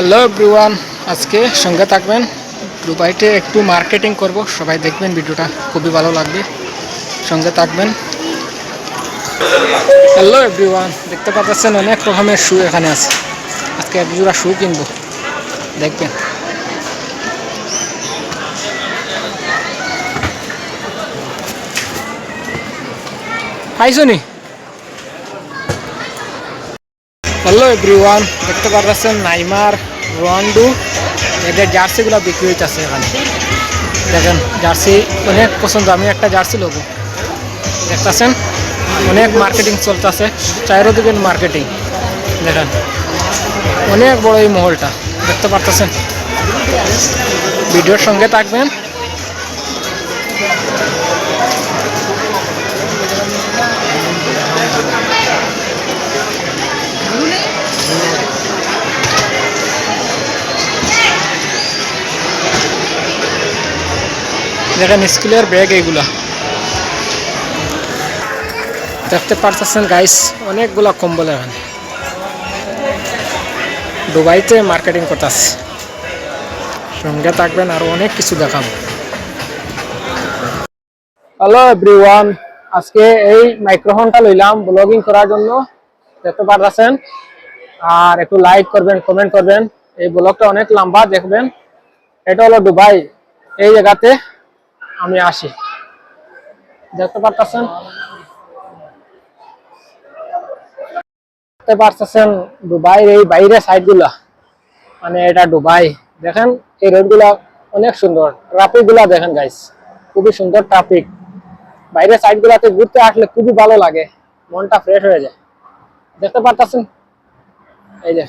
Hello everyone, আজকে সঙ্গে থাকবেন। দুবাইতে একটু মার্কেটিং করব, সবাই দেখবেন ভিডিওটা, খুবই ভালো লাগবে, সঙ্গে থাকবেন। হ্যালো এভরিওয়ান, দেখতে পাচ্ছেন অনেক রকমের শু এখানে আছে। আজকে এক জোড়া শু কিনবো, দেখবেন। পাইছো নি? হ্যালো এভরিওয়ান, দেখতে পাচ্ছেন নাইমার, রোনাল্ডো এদের জার্সিগুলো বিক্রি হইতেছে এখানে। দেখেন জার্সি অনেক পছন্দ, আমি একটা জার্সি লোবো। দেখতেছেন অনেক মার্কেটিং চলতেছে, চারিদিকে মার্কেটিং। দেখেন অনেক বড় এই মহলটা, দেখতে পারতেছেন। ভিডিওর সঙ্গে থাকবেন। দেখেন স্কুলের ব্যাগ এইগুলা দেখতে পারতেছেন গাইস, অনেকগুলা কম্বল এখানে। দুবাইতে মার্কেটিং করতেছে, সঙ্গে থাকবেন, আরো অনেক কিছু দেখাবো। হ্যালো এভরিওয়ান, আজকে এই মাইক্রোফোনটা লইলাম ব্লগিং করার জন্য, দেখতে পারতেছেন। আর একটু লাইক করবেন, কমেন্ট করবেন। এই ব্লগটা অনেক লম্বা, দেখবেন। এটা হলো দুবাই, এই জায়গাতে আমি আসি, দেখতে পারতেছেন। দেখতে পারতেছেন দুবাইয়ের এই বাইরে সাইড গুলা, মানে এটা দুবাই। দেখেন এই রোড গুলা অনেক সুন্দর, ট্রাফিক গুলা দেখেন গাইস, খুবই সুন্দর ট্রাফিক। বাইরে সাইড গুলাতে ঘুরতে আসলে খুবই ভালো লাগে, মনটা ফ্রেশ হয়ে যায়। দেখতে পারতেছেন এই যে